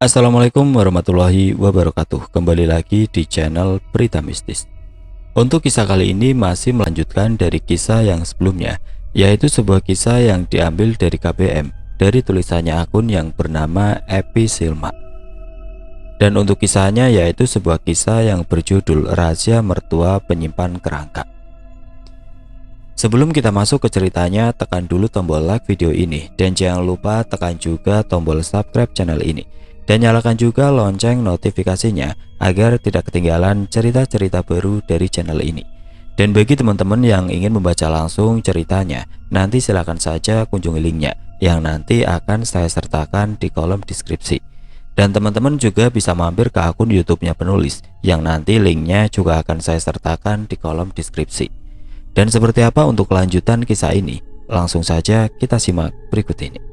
Assalamualaikum warahmatullahi wabarakatuh. Kembali lagi di channel Berita Mistis. Untuk kisah kali ini masih melanjutkan dari kisah yang sebelumnya, yaitu sebuah kisah yang diambil dari KBM, dari tulisannya akun yang bernama Epi Silma. Dan untuk kisahnya yaitu sebuah kisah yang berjudul Rahasia Mertua Penyimpan Kerangka. Sebelum kita masuk ke ceritanya, tekan dulu tombol like video ini dan jangan lupa tekan juga tombol subscribe channel ini. Dan nyalakan juga lonceng notifikasinya agar tidak ketinggalan cerita-cerita baru dari channel ini. Dan bagi teman-teman yang ingin membaca langsung ceritanya, nanti silakan saja kunjungi linknya yang nanti akan saya sertakan di kolom deskripsi. Dan teman-teman juga bisa mampir ke akun YouTube-nya penulis yang nanti linknya juga akan saya sertakan di kolom deskripsi. Dan seperti apa untuk kelanjutan kisah ini? Langsung saja kita simak berikut ini.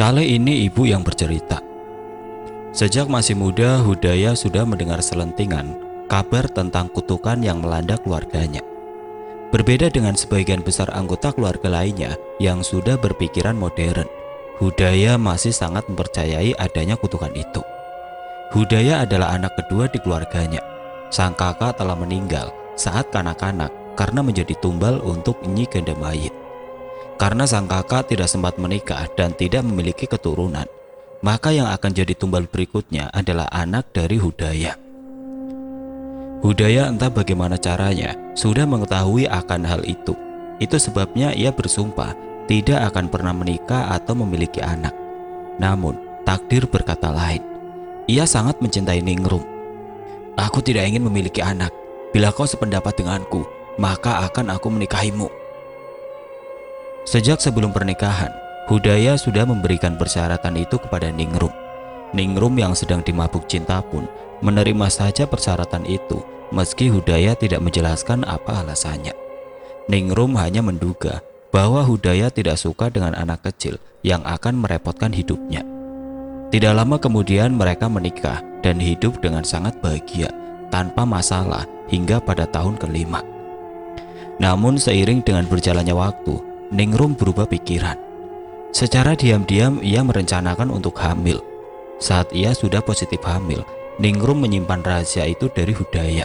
Kali ini ibu yang bercerita. Sejak masih muda, Hudaya sudah mendengar selentingan kabar tentang kutukan yang melanda keluarganya. Berbeda dengan sebagian besar anggota keluarga lainnya yang sudah berpikiran modern, Hudaya masih sangat mempercayai adanya kutukan itu. Hudaya adalah anak kedua di keluarganya. Sang kakak telah meninggal saat kanak-kanak karena menjadi tumbal untuk Nyi Ganda Mayit. Karena sang kakak tidak sempat menikah dan tidak memiliki keturunan, maka yang akan jadi tumbal berikutnya adalah anak dari Hudaya. Hudaya entah bagaimana caranya sudah mengetahui akan hal itu. Itu sebabnya ia bersumpah tidak akan pernah menikah atau memiliki anak. Namun takdir berkata lain. Ia sangat mencintai Ningrum. "Aku tidak ingin memiliki anak. Bila kau sependapat denganku, maka akan aku menikahimu." Sejak sebelum pernikahan, Hudaya sudah memberikan persyaratan itu kepada Ningrum. Ningrum yang sedang dimabuk cinta pun menerima saja persyaratan itu, meski Hudaya tidak menjelaskan apa alasannya. Ningrum hanya menduga bahwa Hudaya tidak suka dengan anak kecil yang akan merepotkan hidupnya. Tidak lama kemudian mereka menikah dan hidup dengan sangat bahagia tanpa masalah hingga pada tahun ke-5. Namun seiring dengan berjalannya waktu, Ningrum berubah pikiran. Secara diam-diam ia merencanakan untuk hamil. Saat ia sudah positif hamil, Ningrum menyimpan rahasia itu dari Hudaya.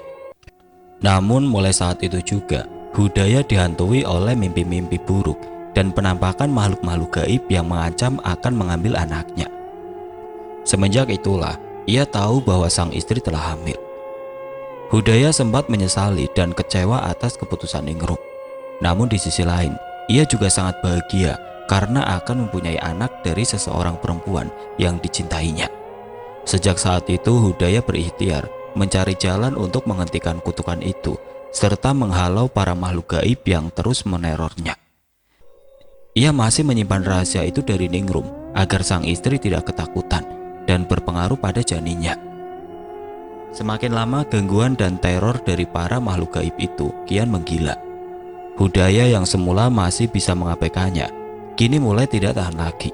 Namun mulai saat itu juga, Hudaya dihantui oleh mimpi-mimpi buruk dan penampakan makhluk-makhluk gaib yang mengancam akan mengambil anaknya. Semenjak itulah, ia tahu bahwa sang istri telah hamil. Hudaya sempat menyesali dan kecewa atas keputusan Ningrum. Namun di sisi lain, ia juga sangat bahagia karena akan mempunyai anak dari seseorang perempuan yang dicintainya. Sejak saat itu Hudaya berikhtiar mencari jalan untuk menghentikan kutukan itu serta menghalau para makhluk gaib yang terus menerornya. Ia masih menyimpan rahasia itu dari Ningrum agar sang istri tidak ketakutan dan berpengaruh pada janinnya. Semakin lama gangguan dan teror dari para makhluk gaib itu kian menggila. Hudaya yang semula masih bisa mengabaikannya, kini mulai tidak tahan lagi.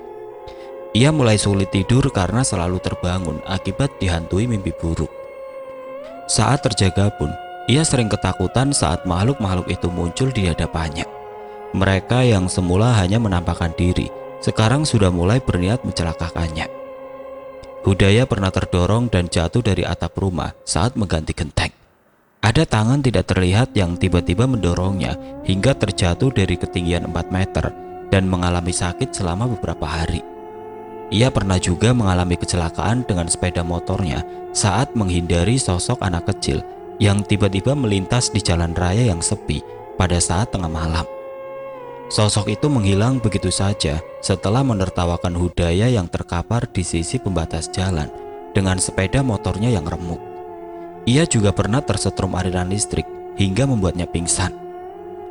Ia mulai sulit tidur karena selalu terbangun akibat dihantui mimpi buruk. Saat terjaga pun, ia sering ketakutan saat makhluk-makhluk itu muncul di hadapannya. Mereka yang semula hanya menampakkan diri, sekarang sudah mulai berniat mencelakakannya. Hudaya pernah terdorong dan jatuh dari atap rumah saat mengganti genteng. Ada tangan tidak terlihat yang tiba-tiba mendorongnya hingga terjatuh dari ketinggian 4 meter dan mengalami sakit selama beberapa hari. Ia pernah juga mengalami kecelakaan dengan sepeda motornya saat menghindari sosok anak kecil yang tiba-tiba melintas di jalan raya yang sepi pada saat tengah malam. Sosok itu menghilang begitu saja setelah menertawakan Hudaya yang terkapar di sisi pembatas jalan dengan sepeda motornya yang remuk. Ia juga pernah tersetrum aliran listrik hingga membuatnya pingsan.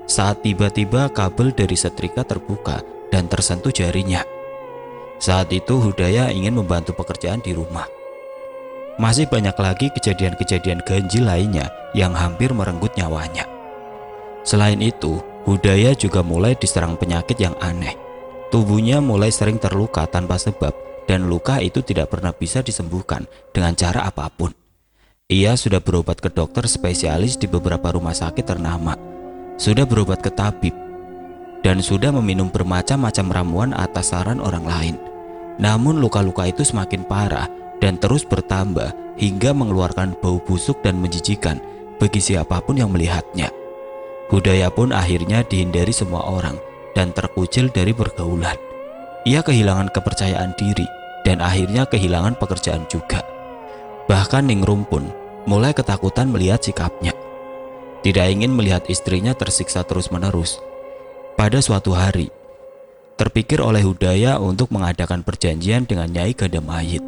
Saat tiba-tiba kabel dari setrika terbuka dan tersentuh jarinya. Saat itu Hudaya ingin membantu pekerjaan di rumah. Masih banyak lagi kejadian-kejadian ganjil lainnya yang hampir merenggut nyawanya. Selain itu, Hudaya juga mulai diserang penyakit yang aneh. Tubuhnya mulai sering terluka tanpa sebab, dan luka itu tidak pernah bisa disembuhkan dengan cara apapun. Ia sudah berobat ke dokter spesialis di beberapa rumah sakit ternama, sudah berobat ke tabib, dan sudah meminum bermacam-macam ramuan atas saran orang lain. Namun luka-luka itu semakin parah dan terus bertambah hingga mengeluarkan bau busuk dan menjijikan bagi siapapun yang melihatnya. Hudaya pun akhirnya dihindari semua orang dan terkucil dari pergaulan. Ia kehilangan kepercayaan diri dan akhirnya kehilangan pekerjaan juga. Bahkan Ningrum pun mulai ketakutan melihat sikapnya. Tidak ingin melihat istrinya tersiksa terus-menerus. Pada suatu hari, terpikir oleh Hudaya untuk mengadakan perjanjian dengan Nyai Gandamayit.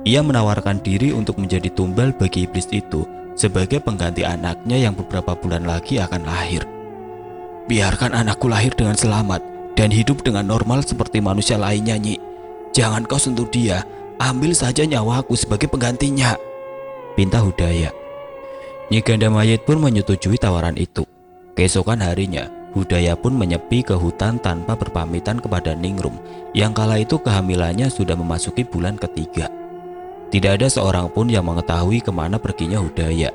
Ia menawarkan diri untuk menjadi tumbal bagi iblis itu sebagai pengganti anaknya yang beberapa bulan lagi akan lahir. Biarkan anakku lahir dengan selamat dan hidup dengan normal seperti manusia lainnya, Nyi. Jangan kau sentuh dia, ambil saja nyawaku sebagai penggantinya, pinta Hudaya. Nyi Gandamayit pun menyetujui tawaran itu. Keesokan harinya, Hudaya pun menyepi ke hutan tanpa berpamitan kepada Ningrum yang kala itu kehamilannya sudah memasuki bulan ketiga. Tidak ada seorang pun yang mengetahui kemana perginya Hudaya.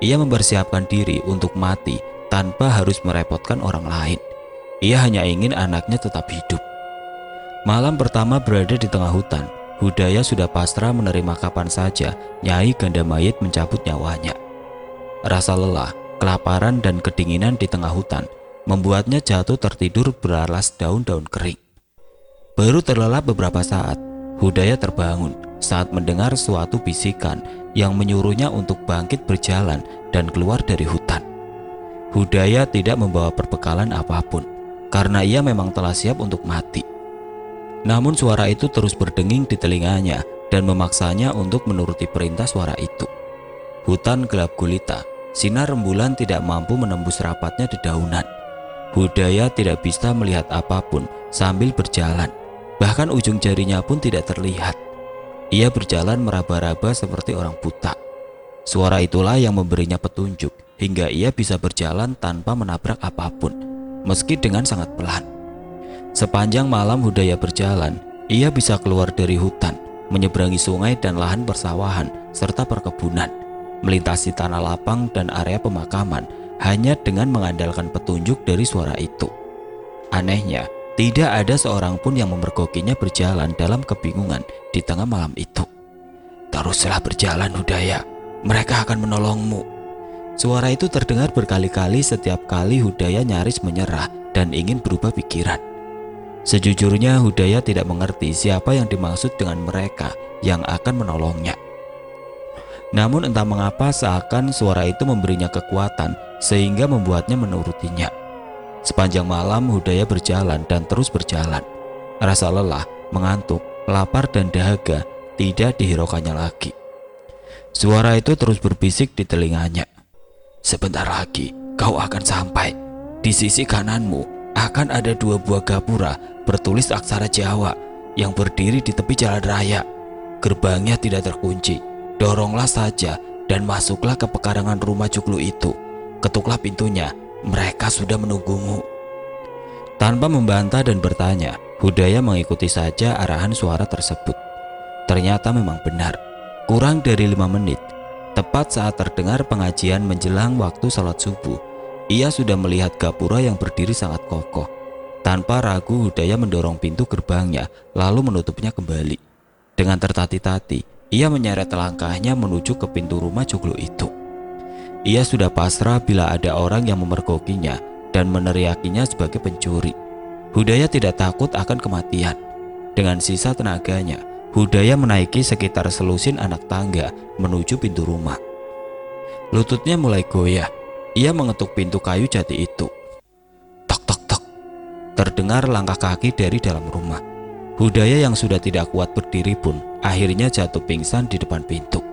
Ia mempersiapkan diri untuk mati tanpa harus merepotkan orang lain. Ia hanya ingin anaknya tetap hidup. Malam pertama berada di tengah hutan, Hudaya sudah pasrah menerima kapan saja Nyai Gandamayit mencabut nyawanya. Rasa lelah, kelaparan dan kedinginan di tengah hutan membuatnya jatuh tertidur beralas daun-daun kering. Baru terlelap beberapa saat, Hudaya terbangun saat mendengar suatu bisikan yang menyuruhnya untuk bangkit berjalan dan keluar dari hutan. Hudaya tidak membawa perbekalan apapun karena ia memang telah siap untuk mati. Namun suara itu terus berdenging di telinganya dan memaksanya untuk menuruti perintah suara itu. Hutan gelap gulita, sinar rembulan tidak mampu menembus rapatnya dedaunan. Hudaya tidak bisa melihat apapun sambil berjalan, bahkan ujung jarinya pun tidak terlihat. Ia berjalan meraba-raba seperti orang buta. Suara itulah yang memberinya petunjuk hingga ia bisa berjalan tanpa menabrak apapun, meski dengan sangat pelan. Sepanjang malam Hudaya berjalan, ia bisa keluar dari hutan, menyeberangi sungai dan lahan persawahan serta perkebunan, melintasi tanah lapang dan area pemakaman hanya dengan mengandalkan petunjuk dari suara itu. Anehnya, tidak ada seorang pun yang memergokinya berjalan dalam kebingungan di tengah malam itu. Teruslah berjalan Hudaya, mereka akan menolongmu. Suara itu terdengar berkali-kali setiap kali Hudaya nyaris menyerah dan ingin berubah pikiran. Sejujurnya Hudaya tidak mengerti siapa yang dimaksud dengan mereka yang akan menolongnya. Namun entah mengapa seakan suara itu memberinya kekuatan sehingga membuatnya menurutinya. Sepanjang malam Hudaya berjalan dan terus berjalan. Rasa lelah, mengantuk, lapar dan dahaga tidak dihiraukannya lagi. Suara itu terus berbisik di telinganya. Sebentar lagi kau akan sampai. Di sisi kananmu akan ada 2 buah gapura bertulis aksara Jawa yang berdiri di tepi jalan raya. Gerbangnya tidak terkunci. Doronglah saja dan masuklah ke pekarangan rumah Joglo itu. Ketuklah pintunya, mereka sudah menunggumu. Tanpa membantah dan bertanya, Hudaya mengikuti saja arahan suara tersebut. Ternyata memang benar. Kurang dari 5 menit, tepat saat terdengar pengajian menjelang waktu salat subuh, ia sudah melihat gapura yang berdiri sangat kokoh. Tanpa ragu Hudaya mendorong pintu gerbangnya lalu menutupnya kembali. Dengan tertati-tati, ia menyeret langkahnya menuju ke pintu rumah Joglo itu. Ia sudah pasrah bila ada orang yang memergokinya dan meneriakinya sebagai pencuri. Hudaya tidak takut akan kematian. Dengan sisa tenaganya, Hudaya menaiki sekitar selusin anak tangga menuju pintu rumah. Lututnya mulai goyah. Ia mengetuk pintu kayu jati itu. Tok tok tok. Terdengar langkah kaki dari dalam rumah. Hudaya yang sudah tidak kuat berdiri pun akhirnya jatuh pingsan di depan pintu.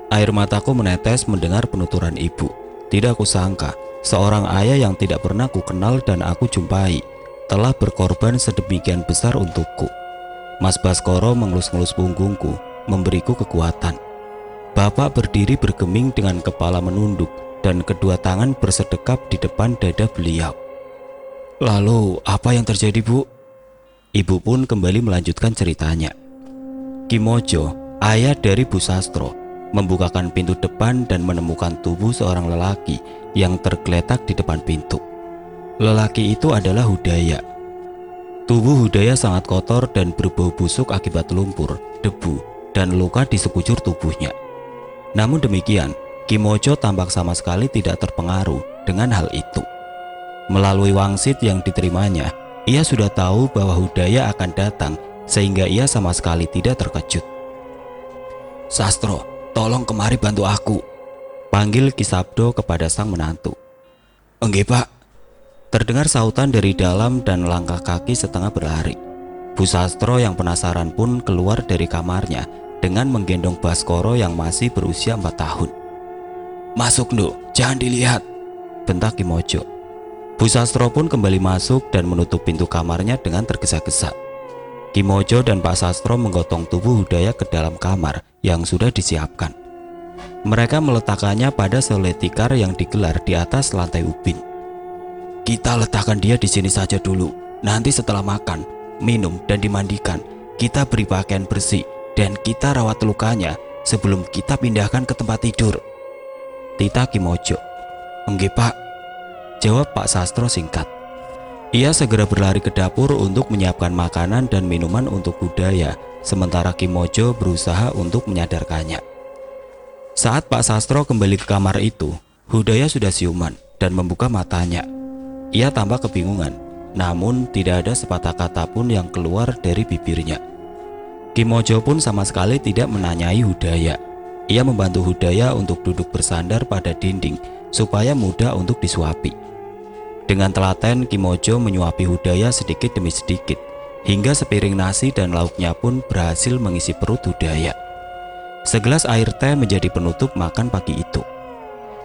Air mataku menetes mendengar penuturan ibu. Tidak kusangka seorang ayah yang tidak pernah ku kenal dan aku jumpai telah berkorban sedemikian besar untukku. Mas Baskoro mengelus-ngelus punggungku, memberiku kekuatan. Bapak berdiri bergeming dengan kepala menunduk dan kedua tangan bersedekap di depan dada beliau. Lalu apa yang terjadi, Bu? Ibu pun kembali melanjutkan ceritanya. Kimojo, ayah dari Bu Sastro, membukakan pintu depan dan menemukan tubuh seorang lelaki yang tergeletak di depan pintu. Lelaki itu adalah Hudaya. Tubuh Hudaya sangat kotor dan berbau busuk akibat lumpur, debu, dan luka di sekujur tubuhnya. Namun demikian, Kimojo tampak sama sekali tidak terpengaruh dengan hal itu. Melalui wangsit yang diterimanya, ia sudah tahu bahwa Hudaya akan datang sehingga ia sama sekali tidak terkejut. "Sastro, tolong kemari bantu aku," panggil Ki Sabdo kepada sang menantu. "Enggak, Pak," terdengar sautan dari dalam dan langkah kaki setengah berlari. Bu Sastro yang penasaran pun keluar dari kamarnya dengan menggendong Baskoro yang masih berusia 4 tahun. "Masuk, Nduk, jangan dilihat," bentak Kimojo. Bu Sastro pun kembali masuk dan menutup pintu kamarnya dengan tergesa-gesa. Kimojo dan Pak Sastro menggotong tubuh Hudaya ke dalam kamar yang sudah disiapkan. Mereka meletakkannya pada selai tikar yang digelar di atas lantai ubin. "Kita letakkan dia di sini saja dulu. Nanti setelah makan, minum, dan dimandikan, kita beri pakaian bersih dan kita rawat lukanya sebelum kita pindahkan ke tempat tidur," titah Kimojo. "Enggak, Pak," jawab Pak Sastro singkat. Ia segera berlari ke dapur untuk menyiapkan makanan dan minuman untuk Hudaya, sementara Kimojo berusaha untuk menyadarkannya. Saat Pak Sastro kembali ke kamar itu, Hudaya sudah siuman dan membuka matanya. Ia tampak kebingungan, namun tidak ada sepatah kata pun yang keluar dari bibirnya. Kimojo pun sama sekali tidak menanyai Hudaya. Ia membantu Hudaya untuk duduk bersandar pada dinding supaya mudah untuk disuapi. Dengan telaten, Kimojo menyuapi Hudaya sedikit demi sedikit, hingga sepiring nasi dan lauknya pun berhasil mengisi perut Hudaya. Segelas air teh menjadi penutup makan pagi itu.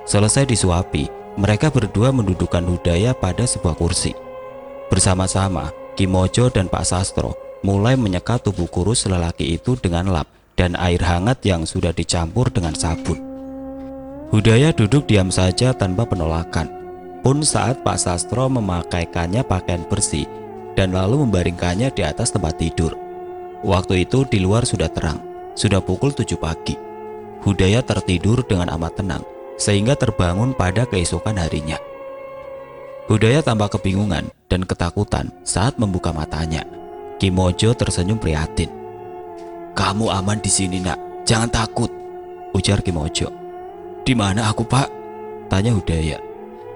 Selesai disuapi, mereka berdua mendudukkan Hudaya pada sebuah kursi. Bersama-sama, Kimojo dan Pak Sastro mulai menyeka tubuh kurus lelaki itu dengan lap dan air hangat yang sudah dicampur dengan sabun. Hudaya duduk diam saja tanpa penolakan. Pun saat Pak Sastro memakaikannya pakaian bersih dan lalu membaringkannya di atas tempat tidur. Waktu itu di luar sudah terang, sudah pukul 7 pagi. Hudaya tertidur dengan amat tenang sehingga terbangun pada keesokan harinya. Hudaya tampak kebingungan dan ketakutan saat membuka matanya. Kimojo tersenyum prihatin. "Kamu aman di sini, Nak. Jangan takut," ujar Kimojo. "Di mana aku, Pak?" tanya Hudaya.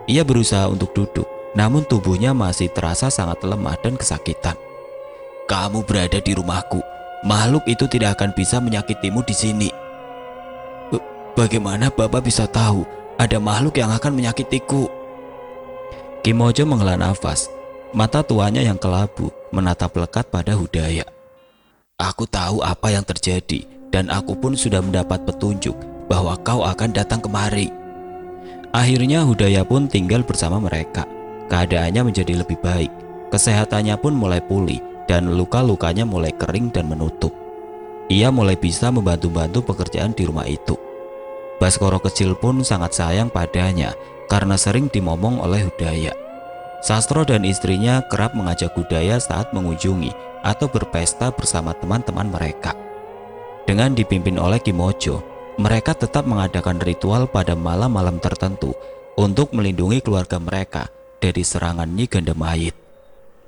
Ia berusaha untuk duduk, namun tubuhnya masih terasa sangat lemah dan kesakitan. "Kamu berada di rumahku. Makhluk itu tidak akan bisa menyakitimu di sini." "Bagaimana Bapak bisa tahu ada makhluk yang akan menyakitiku?" Kimojo menghela nafas. Mata tuanya yang kelabu menatap lekat pada Hudaya. "Aku tahu apa yang terjadi dan aku pun sudah mendapat petunjuk bahwa kau akan datang kemari." Akhirnya Hudaya pun tinggal bersama mereka. Keadaannya menjadi lebih baik, kesehatannya pun mulai pulih dan luka-lukanya mulai kering dan menutup. Ia mulai bisa membantu-bantu pekerjaan di rumah itu. Baskoro kecil pun sangat sayang padanya karena sering dimomong oleh Hudaya. Sastro dan istrinya kerap mengajak Hudaya saat mengunjungi atau berpesta bersama teman-teman mereka. Dengan dipimpin oleh Kimojo, mereka tetap mengadakan ritual pada malam-malam tertentu untuk melindungi keluarga mereka dari serangan Nyi Gandamayit.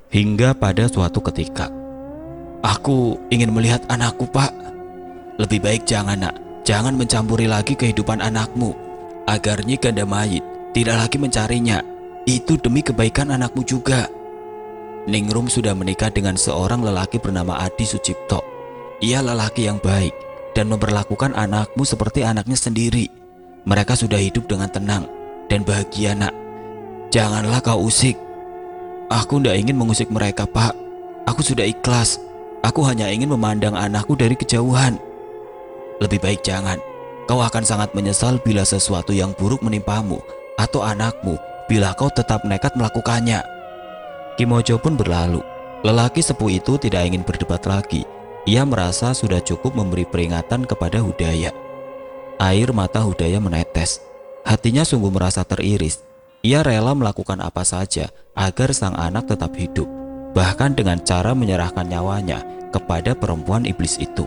Hingga pada suatu ketika, "Aku ingin melihat anakku, Pak." "Lebih baik jangan, Nak. Jangan mencampuri lagi kehidupan anakmu, agar Nyi Gandamayit tidak lagi mencarinya. Itu demi kebaikan anakmu juga." "Ningrum sudah menikah dengan seorang lelaki bernama Adi Sucipto. Ia lelaki yang baik dan memperlakukan anakmu seperti anaknya sendiri. Mereka sudah hidup dengan tenang dan bahagia, Nak. Janganlah kau usik." "Aku tidak ingin mengusik mereka, Pak. Aku sudah ikhlas. Aku hanya ingin memandang anakku dari kejauhan." "Lebih baik jangan. Kau akan sangat menyesal bila sesuatu yang buruk menimpamu atau anakmu bila kau tetap nekat melakukannya." Kimojo pun berlalu. Lelaki sepuh itu tidak ingin berdebat lagi. Ia merasa sudah cukup memberi peringatan kepada Hudaya. Air mata Hudaya menetes. Hatinya sungguh merasa teriris. Ia rela melakukan apa saja agar sang anak tetap hidup, bahkan dengan cara menyerahkan nyawanya kepada perempuan iblis itu.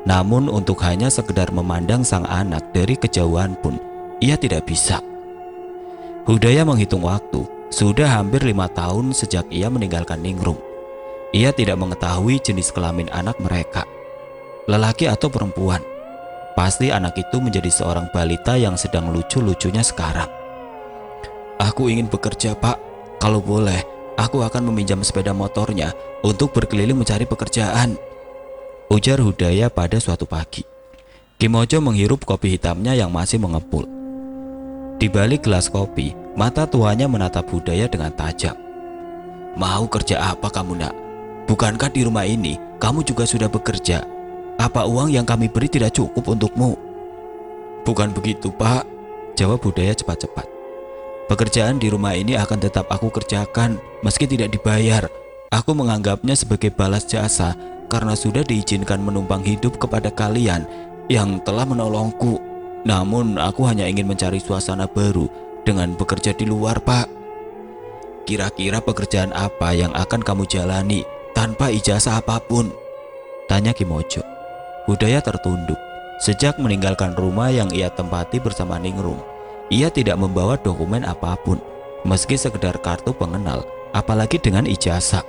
Namun untuk hanya sekedar memandang sang anak dari kejauhan pun ia tidak bisa. Hudaya menghitung waktu, sudah hampir 5 tahun sejak ia meninggalkan Ningrum. Ia tidak mengetahui jenis kelamin anak mereka, lelaki atau perempuan. Pasti anak itu menjadi seorang balita yang sedang lucu-lucunya sekarang. Aku ingin bekerja, Pak. Kalau boleh, aku akan meminjam sepeda motornya untuk berkeliling mencari pekerjaan, ujar Hudaya pada suatu pagi. Kimojo menghirup kopi hitamnya yang masih mengepul. Di balik gelas kopi, mata tuanya menatap Hudaya dengan tajam. Mau kerja apa kamu, nak? Bukankah di rumah ini kamu juga sudah bekerja? Apa uang yang kami beri tidak cukup untukmu? Bukan begitu, Pak, jawab Hudaya cepat-cepat. Pekerjaan di rumah ini akan tetap aku kerjakan meski tidak dibayar. Aku menganggapnya sebagai balas jasa karena sudah diizinkan menumpang hidup kepada kalian yang telah menolongku. Namun aku hanya ingin mencari suasana baru dengan bekerja di luar, Pak. Kira-kira pekerjaan apa yang akan kamu jalani tanpa ijazah apapun? Tanya Kimojo. Hudaya tertunduk. Sejak meninggalkan rumah yang ia tempati bersama Ningrum, ia tidak membawa dokumen apapun, meski sekedar kartu pengenal, apalagi dengan ijazah.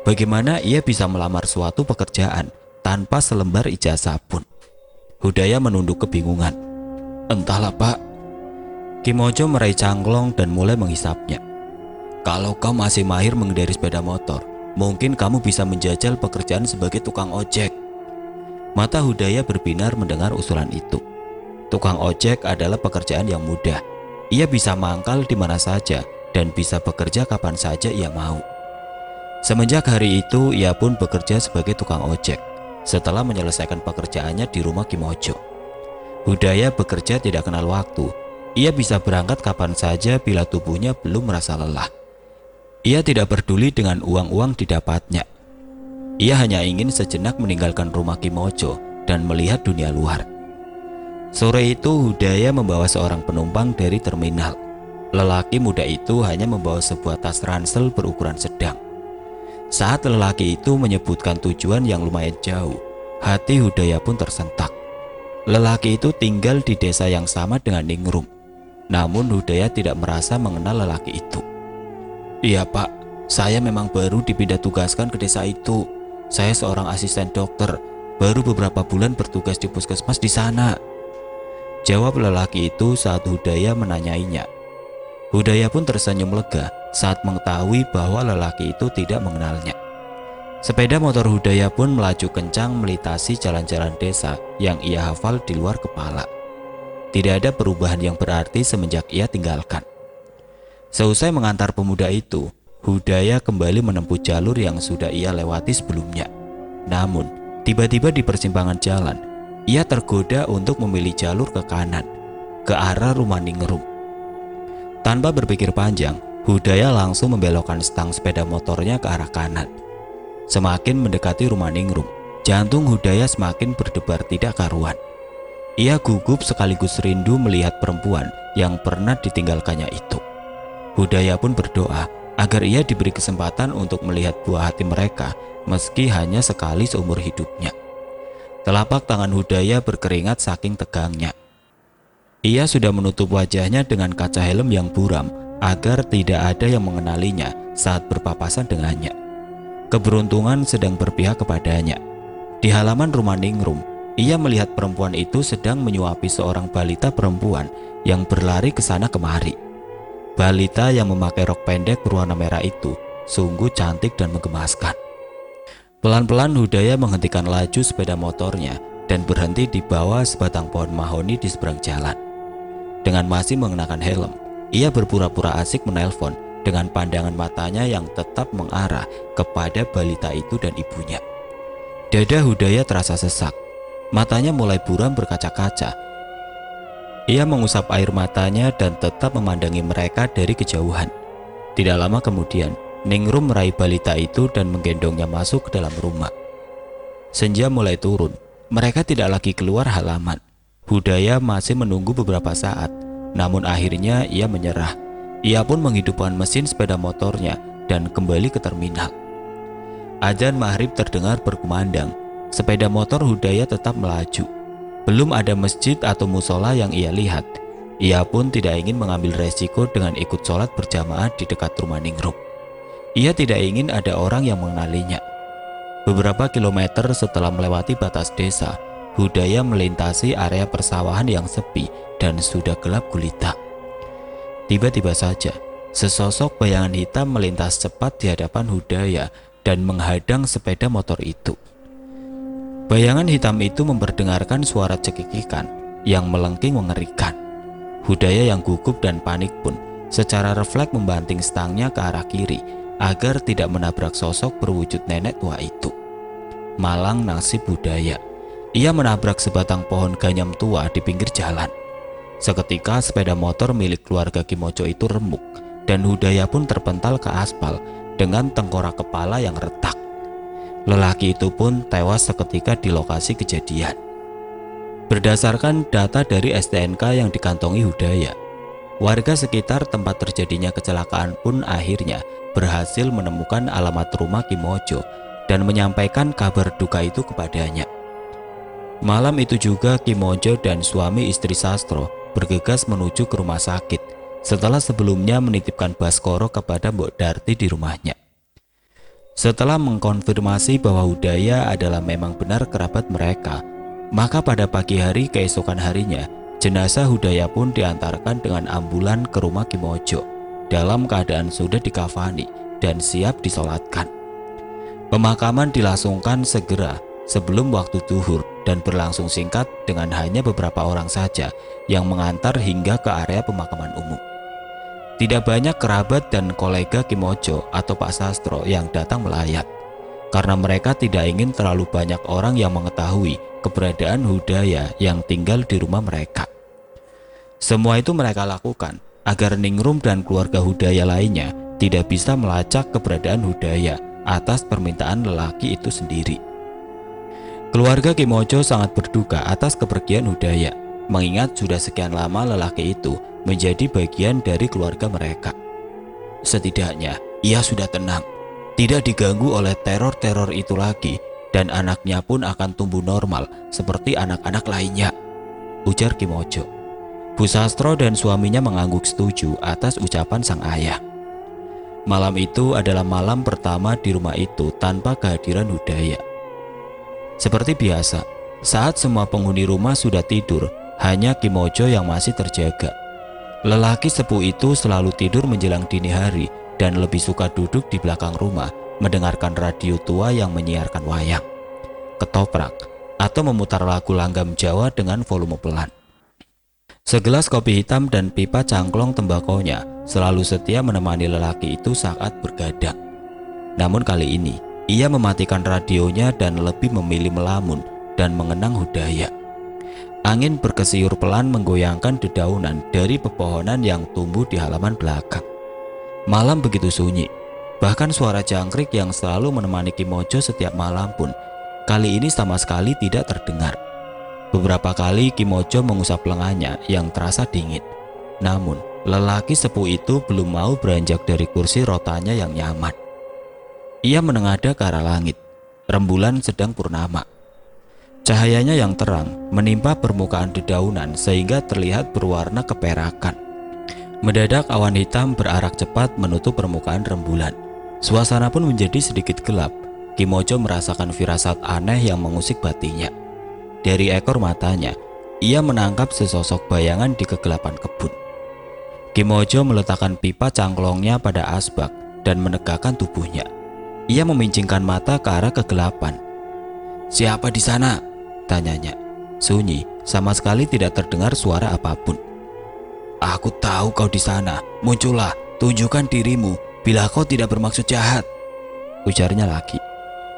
Bagaimana ia bisa melamar suatu pekerjaan tanpa selembar ijazah pun? Hudaya menunduk kebingungan. Entahlah, Pak. Kimojo meraih cangklong dan mulai menghisapnya. Kalau kau masih mahir mengendari sepeda motor, mungkin kamu bisa menjajal pekerjaan sebagai tukang ojek. Mata Hudaya berbinar mendengar usulan itu. Tukang ojek adalah pekerjaan yang mudah. Ia bisa mangkal di mana saja dan bisa bekerja kapan saja ia mau. Semenjak hari itu, ia pun bekerja sebagai tukang ojek setelah menyelesaikan pekerjaannya di rumah Kimojo. Hudaya bekerja tidak kenal waktu. Ia bisa berangkat kapan saja bila tubuhnya belum merasa lelah. Ia tidak peduli dengan uang-uang didapatnya. Ia hanya ingin sejenak meninggalkan rumah Kimojo dan melihat dunia luar. Sore itu Hudaya membawa seorang penumpang dari terminal. Lelaki muda itu hanya membawa sebuah tas ransel berukuran sedang. Saat lelaki itu menyebutkan tujuan yang lumayan jauh, hati Hudaya pun tersentak. Lelaki itu tinggal di desa yang sama dengan Ningrum. Namun Hudaya tidak merasa mengenal lelaki itu. Iya, Pak, saya memang baru dipindah tugaskan ke desa itu. Saya seorang asisten dokter, baru beberapa bulan bertugas di puskesmas di sana, jawab lelaki itu saat Hudaya menanyainya. Hudaya pun tersenyum lega saat mengetahui bahwa lelaki itu tidak mengenalnya. Sepeda motor Hudaya pun melaju kencang melintasi jalan-jalan desa yang ia hafal di luar kepala. Tidak ada perubahan yang berarti semenjak ia tinggalkan. Seusai mengantar pemuda itu, Hudaya kembali menempuh jalur yang sudah ia lewati sebelumnya. Namun, tiba-tiba di persimpangan jalan, ia tergoda untuk memilih jalur ke kanan, ke arah rumah Ningrum. Tanpa berpikir panjang, Hudaya langsung membelokkan stang sepeda motornya ke arah kanan. Semakin mendekati rumah Ningrum, jantung Hudaya semakin berdebar tidak karuan. Ia gugup sekaligus rindu melihat perempuan yang pernah ditinggalkannya itu. Hudaya pun berdoa agar ia diberi kesempatan untuk melihat buah hati mereka meski hanya sekali seumur hidupnya. Telapak tangan Hudaya berkeringat saking tegangnya. Ia sudah menutup wajahnya dengan kaca helm yang buram agar tidak ada yang mengenalinya saat berpapasan dengannya. Keberuntungan sedang berpihak kepadanya. Di halaman rumah Ningrum, ia melihat perempuan itu sedang menyuapi seorang balita perempuan yang berlari ke sana kemari. Balita yang memakai rok pendek berwarna merah itu sungguh cantik dan menggemaskan. Pelan-pelan Hudaya menghentikan laju sepeda motornya dan berhenti di bawah sebatang pohon mahoni di seberang jalan. Dengan masih mengenakan helm, ia berpura-pura asik menelpon dengan pandangan matanya yang tetap mengarah kepada balita itu dan ibunya. Dada Hudaya terasa sesak. Matanya mulai buram berkaca-kaca. Ia mengusap air matanya dan tetap memandangi mereka dari kejauhan. Tidak lama kemudian, Ningrum meraih balita itu dan menggendongnya masuk ke dalam rumah. Senja mulai turun. Mereka tidak lagi keluar halaman. Hudaya masih menunggu beberapa saat, namun akhirnya ia menyerah Ia pun menghidupkan mesin sepeda motornya dan kembali ke terminal. Adzan maghrib terdengar berkumandang. Sepeda motor Hudaya tetap melaju. Belum ada masjid atau musola yang ia lihat. Ia pun tidak ingin mengambil resiko dengan ikut sholat berjamaah di dekat rumah Ningrum. Ia tidak ingin ada orang yang mengenalinya. Beberapa kilometer setelah melewati batas desa, Hudaya melintasi area persawahan yang sepi dan sudah gelap gulita. Tiba-tiba saja, sesosok bayangan hitam melintas cepat di hadapan Hudaya dan menghadang sepeda motor itu. Bayangan hitam itu memperdengarkan suara cekikikan yang melengking mengerikan. Hudaya yang gugup dan panik pun secara refleks membanting stangnya ke arah kiri agar tidak menabrak sosok berwujud nenek tua itu. Malang nasib Hudaya. Ia menabrak sebatang pohon ganyam tua di pinggir jalan. Seketika sepeda motor milik keluarga Kimojo itu remuk dan Hudaya pun terpental ke aspal dengan tengkorak kepala yang retak. Lelaki itu pun tewas seketika di lokasi kejadian. Berdasarkan data dari STNK yang dikantongi Hudaya, warga sekitar tempat terjadinya kecelakaan pun akhirnya berhasil menemukan alamat rumah Kimojo dan menyampaikan kabar duka itu kepadanya. Malam itu juga Kimojo dan suami istri Sastro bergegas menuju ke rumah sakit setelah sebelumnya menitipkan Baskoro kepada Mbok Darti di rumahnya. Setelah mengkonfirmasi bahwa Hudaya adalah memang benar kerabat mereka, maka pada pagi hari keesokan harinya, jenazah Hudaya pun diantarkan dengan ambulan ke rumah Kimojo dalam keadaan sudah dikafani dan siap disolatkan. Pemakaman dilangsungkan segera sebelum waktu zuhur dan berlangsung singkat dengan hanya beberapa orang saja yang mengantar hingga ke area pemakaman umum. Tidak banyak kerabat dan kolega Kimojo atau Pak Sastro yang datang melayat karena mereka tidak ingin terlalu banyak orang yang mengetahui keberadaan Hudaya yang tinggal di rumah mereka. Semua itu mereka lakukan agar Ningrum dan keluarga Hudaya lainnya tidak bisa melacak keberadaan Hudaya atas permintaan lelaki itu sendiri. Keluarga Kimojo sangat berduka atas kepergian Hudaya, mengingat sudah sekian lama lelaki itu menjadi bagian dari keluarga mereka. Setidaknya ia sudah tenang, tidak diganggu oleh teror-teror itu lagi, dan anaknya pun akan tumbuh normal seperti anak-anak lainnya, ujar Kimojo. Bu Sastro dan suaminya mengangguk setuju atas ucapan sang ayah. Malam itu adalah malam pertama di rumah itu tanpa kehadiran Hudaya. Seperti biasa, saat semua penghuni rumah sudah tidur, hanya Kimojo yang masih terjaga. Lelaki sepuh itu selalu tidur menjelang dini hari dan lebih suka duduk di belakang rumah mendengarkan radio tua yang menyiarkan wayang, ketoprak, atau memutar lagu langgam Jawa dengan volume pelan. Segelas kopi hitam dan pipa cangklong tembakonya selalu setia menemani lelaki itu saat bergadang. Namun kali ini, ia mematikan radionya dan lebih memilih melamun dan mengenang Hudaya. Angin berkesiur pelan menggoyangkan dedaunan dari pepohonan yang tumbuh di halaman belakang. Malam begitu sunyi, bahkan suara jangkrik yang selalu menemani Kimojo setiap malam pun kali ini sama sekali tidak terdengar. Beberapa kali Kimojo mengusap lengannya yang terasa dingin. Namun, lelaki sepuh itu belum mau beranjak dari kursi rotanya yang nyaman. Ia menengadah ke arah langit. Rembulan sedang purnama. Cahayanya yang terang menimpa permukaan dedaunan sehingga terlihat berwarna keperakan. Mendadak awan hitam berarak cepat menutup permukaan rembulan. Suasana pun menjadi sedikit gelap. Kimojo merasakan firasat aneh yang mengusik batinnya. Dari ekor matanya, ia menangkap sesosok bayangan di kegelapan kebun. Kimojo meletakkan pipa cangklongnya pada asbak dan menegakkan tubuhnya. Ia memincingkan mata ke arah kegelapan. "Siapa di sana?" tanyanya. Sunyi, sama sekali tidak terdengar suara apapun. "Aku tahu kau di sana. Muncullah, tunjukkan dirimu bila kau tidak bermaksud jahat," ujarnya lagi.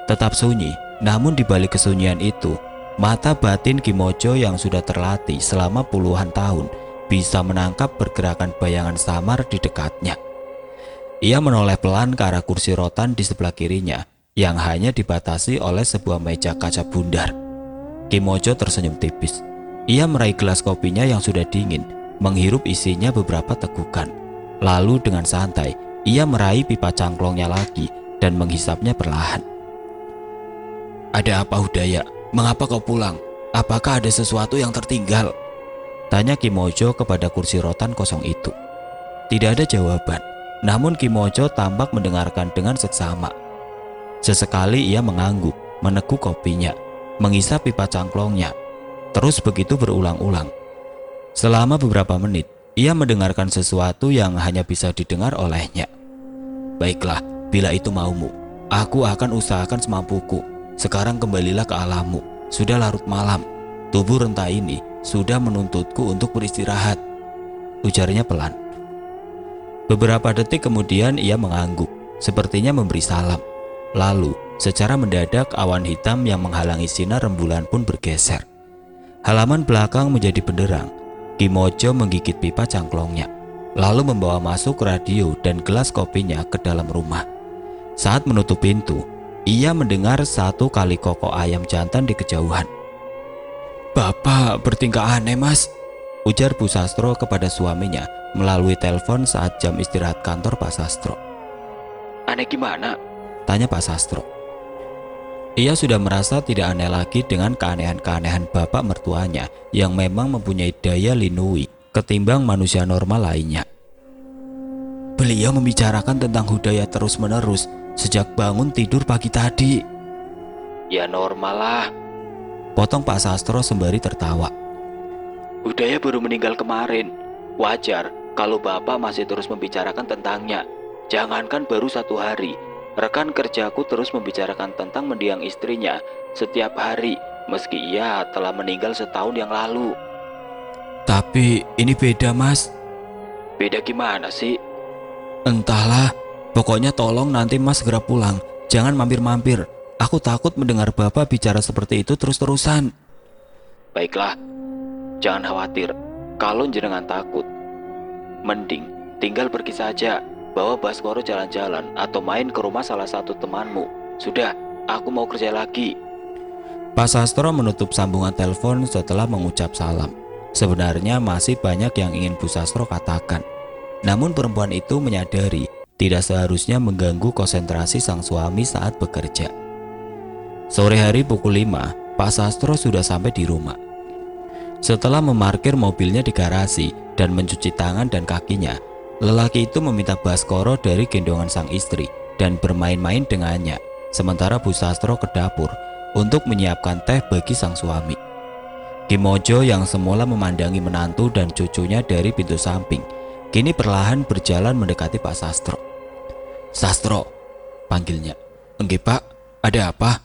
Tetap sunyi, namun di balik kesunyian itu, mata batin Kimojo yang sudah terlatih selama puluhan tahun bisa menangkap pergerakan bayangan samar di dekatnya. Ia menoleh pelan ke arah kursi rotan di sebelah kirinya yang hanya dibatasi oleh sebuah meja kaca bundar. Kimojo tersenyum tipis. Ia meraih gelas kopinya yang sudah dingin, menghirup isinya beberapa tegukan. Lalu dengan santai, ia meraih pipa cangklongnya lagi dan menghisapnya perlahan. "Ada apa Hudaya? Mengapa kau pulang? Apakah ada sesuatu yang tertinggal?" tanya Kimojo kepada kursi rotan kosong itu. Tidak ada jawaban, namun Kimojo tampak mendengarkan dengan seksama. Sesekali ia mengangguk, meneguk kopinya, menghisap pipa cangklongnya. Terus begitu berulang-ulang. Selama beberapa menit, ia mendengarkan sesuatu yang hanya bisa didengar olehnya. "Baiklah, bila itu maumu, aku akan usahakan semampuku. Sekarang kembalilah ke alammu. Sudah larut malam. Tubuh renta ini sudah menuntutku untuk beristirahat," ujarnya pelan. Beberapa detik kemudian ia mengangguk, sepertinya memberi salam. Lalu, secara mendadak awan hitam yang menghalangi sinar rembulan pun bergeser. Halaman belakang menjadi benderang. Kimojo menggigit pipa cangklongnya, lalu membawa masuk radio dan gelas kopinya ke dalam rumah. Saat menutup pintu, ia mendengar satu kali kokok ayam jantan di kejauhan. "Bapak bertingkah aneh, Mas," ujar Bu Sastro kepada suaminya melalui telepon saat jam istirahat kantor Pak Sastro. "Aneh gimana?" tanya Pak Sastro. Ia sudah merasa tidak aneh lagi dengan keanehan-keanehan bapak mertuanya yang memang mempunyai daya linui ketimbang manusia normal lainnya. "Beliau membicarakan tentang Hudaya terus-menerus sejak bangun tidur pagi tadi." "Ya normal lah," potong Pak Sastro sembari tertawa. "Hudaya baru meninggal kemarin. Wajar kalau bapak masih terus membicarakan tentangnya. Jangankan baru 1 hari, rekan kerjaku terus membicarakan tentang mendiang istrinya setiap hari, meski ia telah meninggal setahun yang lalu." "Tapi ini beda, Mas." "Beda gimana sih?" "Entahlah, pokoknya tolong nanti Mas segera pulang. Jangan mampir-mampir. Aku takut mendengar bapak bicara seperti itu terus-terusan." "Baiklah, jangan khawatir. Kalau jenengan takut, mending tinggal pergi saja. Bawa Baskoro jalan-jalan atau main ke rumah salah satu temanmu. Sudah, aku mau kerja lagi." Pak Sastro menutup sambungan telepon setelah mengucap salam. Sebenarnya masih banyak yang ingin Bu Sastro katakan. Namun perempuan itu menyadari tidak seharusnya mengganggu konsentrasi sang suami saat bekerja. Sore hari pukul 5, Pak Sastro sudah sampai di rumah. Setelah memarkir mobilnya di garasi dan mencuci tangan dan kakinya, lelaki itu meminta Baskoro dari gendongan sang istri dan bermain-main dengannya, sementara Bu Sastro ke dapur untuk menyiapkan teh bagi sang suami. Kimojo yang semula memandangi menantu dan cucunya dari pintu samping, kini perlahan berjalan mendekati Pak Sastro. "Sastro," panggilnya. "Enggak Pak, ada apa?"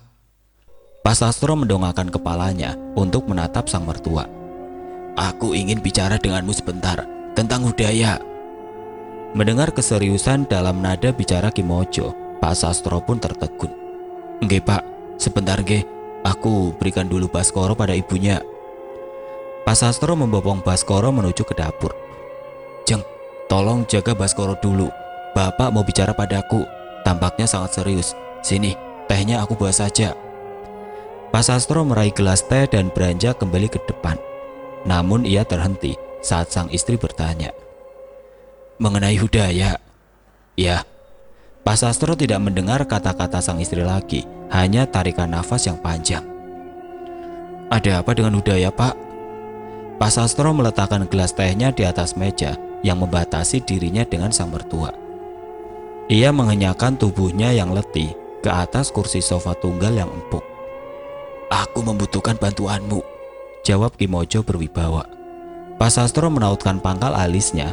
Pak Sastro mendongakkan kepalanya untuk menatap sang mertua. "Aku ingin bicara denganmu sebentar tentang Hudaya." Mendengar keseriusan dalam nada bicara Kimojo, Pak Sastro pun tertegun. "Enggak Pak, sebentar nggih. Aku berikan dulu Baskoro pada ibunya." Pak Sastro membopong Baskoro menuju ke dapur. "Jeng, tolong jaga Baskoro dulu. Bapak mau bicara padaku. Tampaknya sangat serius. Sini, tehnya aku bawa saja." Pak Sastro meraih gelas teh dan beranjak kembali ke depan. Namun ia terhenti saat sang istri bertanya, "Mengenai Hudaya?" "Ya." Pak Sastro tidak mendengar kata-kata sang istri lagi, hanya tarikan nafas yang panjang. "Ada apa dengan Hudaya, Pak?" Pak Sastro meletakkan gelas tehnya di atas meja yang membatasi dirinya dengan sang mertua. Ia mengenyahkan tubuhnya yang letih ke atas kursi sofa tunggal yang empuk. "Aku membutuhkan bantuanmu," jawab Kimojo berwibawa. Pak Sastro menautkan pangkal alisnya.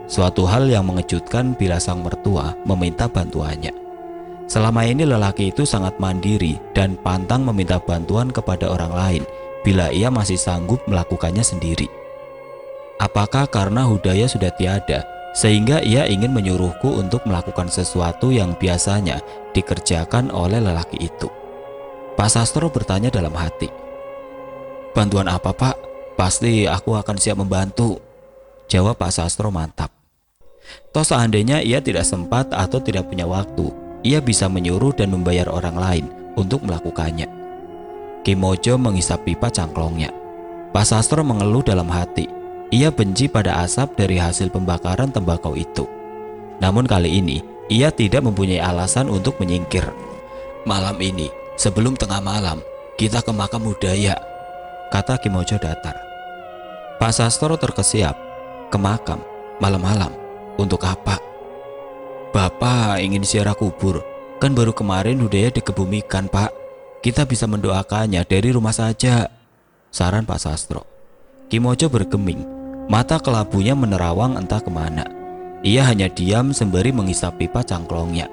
Suatu hal yang mengejutkan bila sang mertua meminta bantuannya. Selama ini lelaki itu sangat mandiri dan pantang meminta bantuan kepada orang lain bila ia masih sanggup melakukannya sendiri. Apakah karena Hudaya sudah tiada sehingga ia ingin menyuruhku untuk melakukan sesuatu yang biasanya dikerjakan oleh lelaki itu? Pak Sastro bertanya dalam hati. "Bantuan apa Pak? Pasti aku akan siap membantu," jawab Pak Sastro mantap. Toh seandainya ia tidak sempat atau tidak punya waktu, ia bisa menyuruh dan membayar orang lain untuk melakukannya. Kimojo menghisap pipa cangklongnya. Pak Sastro mengeluh dalam hati. Ia benci pada asap dari hasil pembakaran tembakau itu. Namun kali ini, ia tidak mempunyai alasan untuk menyingkir. "Malam ini, sebelum tengah malam, kita ke makam Hudaya," kata Kimojo datar. Pak Sastro terkesiap. "Ke makam? Malam-malam? Untuk apa?" "Bapak ingin ziarah kubur. Kan baru kemarin Hudaya dikebumikan, Pak. Kita bisa mendoakannya dari rumah saja," saran Pak Sastro. Kimojo bergeming. Mata kelabunya menerawang entah kemana. Ia hanya diam sembari menghisap pipa cangklongnya.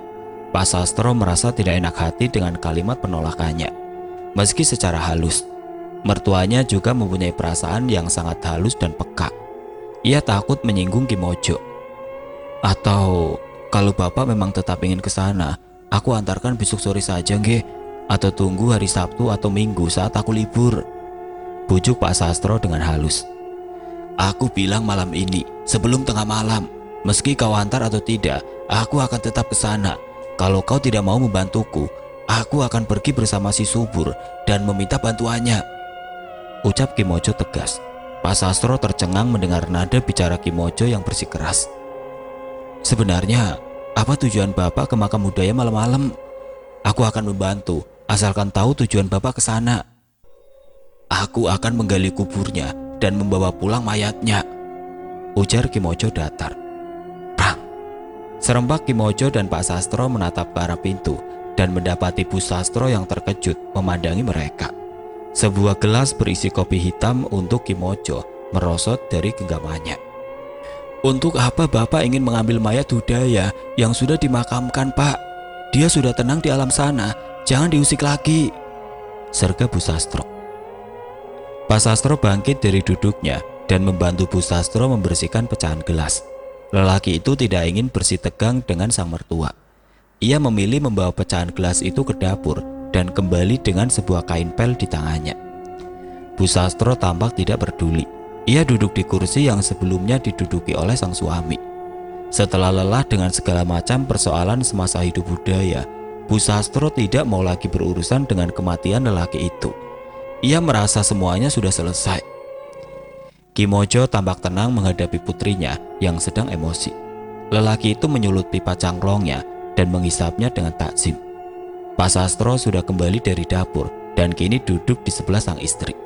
Pak Sastro merasa tidak enak hati dengan kalimat penolakannya. Meski secara halus, mertuanya juga mempunyai perasaan yang sangat halus dan peka. Ia takut menyinggung Kimojo. "Atau kalau bapak memang tetap ingin ke sana, aku antarkan besok sore saja nggih, atau tunggu hari Sabtu atau Minggu saat aku libur," bujuk Pak Sastro dengan halus. "Aku bilang malam ini, sebelum tengah malam. Meski kau antar atau tidak, aku akan tetap ke sana. Kalau kau tidak mau membantuku, aku akan pergi bersama si Subur dan meminta bantuannya," ucap Kimojo tegas. Pak Sastro tercengang mendengar nada bicara Kimojo yang bersikeras. "Sebenarnya, apa tujuan bapak ke makam Hudaya malam-malam? Aku akan membantu, asalkan tahu tujuan bapak ke sana." "Aku akan menggali kuburnya dan membawa pulang mayatnya," ujar Kimojo datar. Prang! Serempak Kimojo dan Pak Sastro menatap ke arah pintu dan mendapati Bu Sastro yang terkejut memandangi mereka. Sebuah gelas berisi kopi hitam untuk Kimojo merosot dari genggamannya. "Untuk apa bapak ingin mengambil mayat Hudaya yang sudah dimakamkan, Pak? Dia sudah tenang di alam sana, jangan diusik lagi," serga Bu Sastro. Pak Sastro bangkit dari duduknya dan membantu Bu Sastro membersihkan pecahan gelas. Lelaki itu tidak ingin bersitegang dengan sang mertua. Ia memilih membawa pecahan gelas itu ke dapur dan kembali dengan sebuah kain pel di tangannya. Bu Sastro tampak tidak peduli. Ia duduk di kursi yang sebelumnya diduduki oleh sang suami. Setelah lelah dengan segala macam persoalan semasa hidup Hudaya, Bu Sastro tidak mau lagi berurusan dengan kematian lelaki itu. Ia merasa semuanya sudah selesai. Kimojo tampak tenang menghadapi putrinya yang sedang emosi. Lelaki itu menyulut pipa cangklongnya dan menghisapnya dengan takzim. Pak Sastro sudah kembali dari dapur dan kini duduk di sebelah sang istri.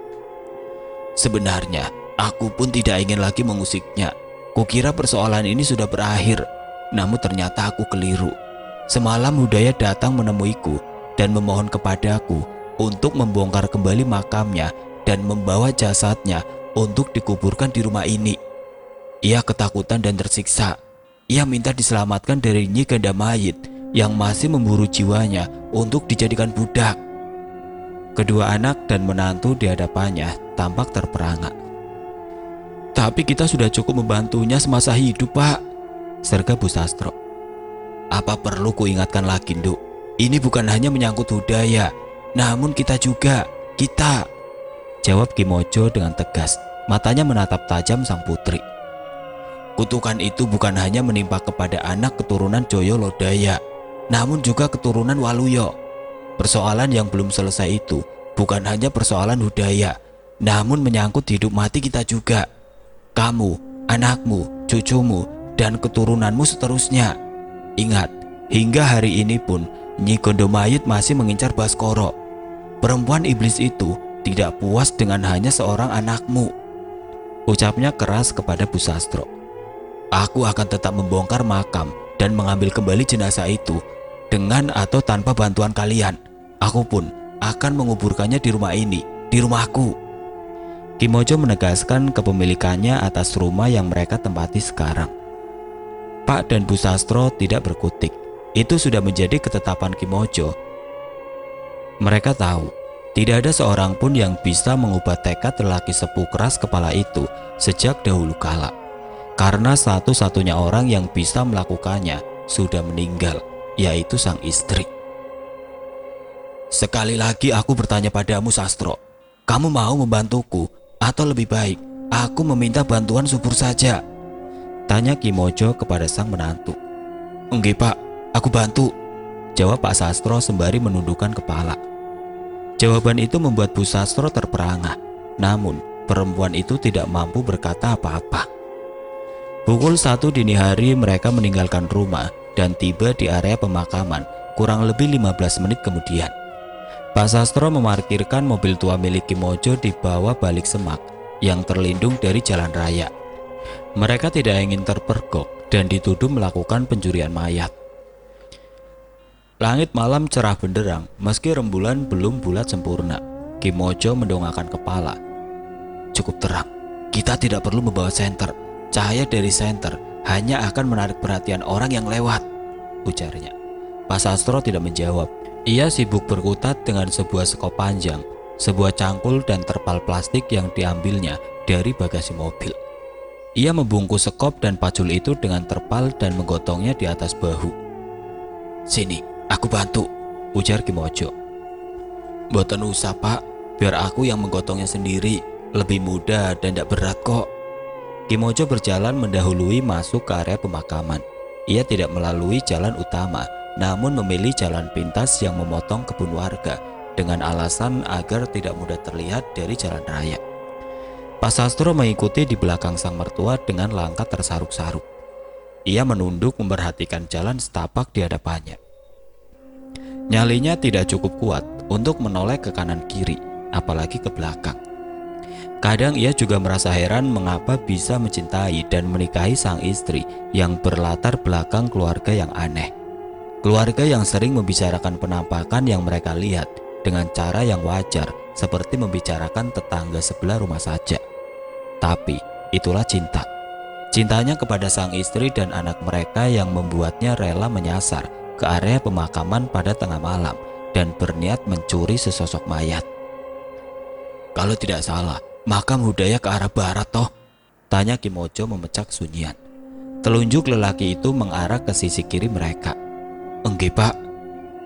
"Sebenarnya, aku pun tidak ingin lagi mengusiknya. Kukira persoalan ini sudah berakhir, namun ternyata aku keliru. Semalam Hudaya datang menemuiku dan memohon kepadaku untuk membongkar kembali makamnya dan membawa jasadnya untuk dikuburkan di rumah ini. Ia ketakutan dan tersiksa. Ia minta diselamatkan dari Nyi Ganda Mayit yang masih memburu jiwanya untuk dijadikan budak." Kedua anak dan menantu di hadapannya tampak terperangah. "Tapi kita sudah cukup membantunya semasa hidup, Pak," serga Bu Sastro. "Apa perlu kuingatkan lagi, Nduk? Ini bukan hanya menyangkut Hudaya, namun kita juga, kita," jawab Kimojo dengan tegas. Matanya menatap tajam sang putri. "Kutukan itu bukan hanya menimpa kepada anak keturunan Joyo Lodaya, namun juga keturunan Waluyo. Persoalan yang belum selesai itu bukan hanya persoalan Hudaya, namun menyangkut hidup mati kita juga. Kamu, anakmu, cucumu, dan keturunanmu seterusnya. Ingat, hingga hari ini pun Nyi Ganda Mayit masih mengincar Baskoro. Perempuan iblis itu tidak puas dengan hanya seorang anakmu," ucapnya keras kepada Bu Sastro. "Aku akan tetap membongkar makam dan mengambil kembali jenazah itu dengan atau tanpa bantuan kalian. Aku pun akan menguburkannya di rumah ini, di rumahku." Kimojo menegaskan kepemilikannya atas rumah yang mereka tempati sekarang. Pak dan Bu Sastro tidak berkutik. Itu sudah menjadi ketetapan Kimojo. Mereka tahu tidak ada seorang pun yang bisa mengubah tekad lelaki sepuh keras kepala itu sejak dahulu kala. Karena satu-satunya orang yang bisa melakukannya sudah meninggal, yaitu sang istri. "Sekali lagi aku bertanya padamu, Sastro. Kamu mau membantuku atau lebih baik aku meminta bantuan Subur saja?" tanya Kimojo kepada sang menantu. "Enggak, Pak, aku bantu," jawab Pak Sastro sembari menundukkan kepala. Jawaban itu membuat Bu Sastro terperangah. Namun perempuan itu tidak mampu berkata apa-apa. Pukul 1 dini hari mereka meninggalkan rumah dan tiba di area pemakaman kurang lebih 15 menit kemudian. Pak Sastro memarkirkan mobil tua milik Kimojo di bawah balik semak yang terlindung dari jalan raya. Mereka tidak ingin terpergok dan dituduh melakukan pencurian mayat. Langit malam cerah benderang meski rembulan belum bulat sempurna. Kimojo mendongakkan kepala. Cukup terang, kita tidak perlu membawa senter. Cahaya dari senter hanya akan menarik perhatian orang yang lewat, ujarnya. Pak Sastro tidak menjawab. Ia sibuk berkutat dengan sebuah sekop panjang, sebuah cangkul dan terpal plastik yang diambilnya dari bagasi mobil. Ia membungkus sekop dan pacul itu dengan terpal dan menggotongnya di atas bahu. Sini, aku bantu, ujar Kimojo. Boten usah pak, biar aku yang menggotongnya sendiri, lebih mudah dan tidak berat kok. Kimojo berjalan mendahului masuk ke area pemakaman. Ia tidak melalui jalan utama, namun memilih jalan pintas yang memotong kebun warga dengan alasan agar tidak mudah terlihat dari jalan raya. Pak Sastro mengikuti di belakang sang mertua dengan langkah tersaruk-saruk. Ia menunduk memperhatikan jalan setapak di hadapannya. Nyalinya tidak cukup kuat untuk menoleh ke kanan kiri, apalagi ke belakang. Kadang ia juga merasa heran mengapa bisa mencintai dan menikahi sang istri yang berlatar belakang keluarga yang aneh. Keluarga yang sering membicarakan penampakan yang mereka lihat dengan cara yang wajar, seperti membicarakan tetangga sebelah rumah saja. Tapi itulah cinta. Cintanya kepada sang istri dan anak mereka yang membuatnya rela menyasar ke area pemakaman pada tengah malam dan berniat mencuri sesosok mayat. Kalau tidak salah, makam Hudaya ke arah barat toh? Tanya Kimojo memecah kesunyian. Telunjuk lelaki itu mengarah ke sisi kiri mereka. Enggak pak.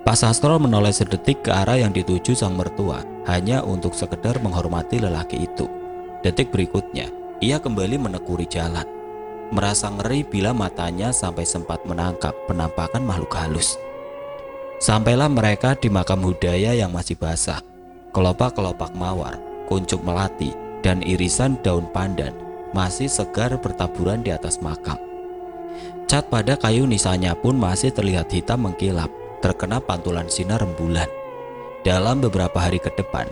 Pak Sastro menoleh sedetik ke arah yang dituju sang mertua, hanya untuk sekedar menghormati lelaki itu. Detik berikutnya, ia kembali menekuri jalan. Merasa ngeri bila matanya sampai sempat menangkap penampakan makhluk halus. Sampailah mereka di makam Hudaya yang masih basah. Kelopak-kelopak mawar, kuncup melati, dan irisan daun pandan masih segar bertaburan di atas makam. Cat pada kayu nisannya pun masih terlihat hitam mengkilap, terkena pantulan sinar rembulan. Dalam beberapa hari ke depan,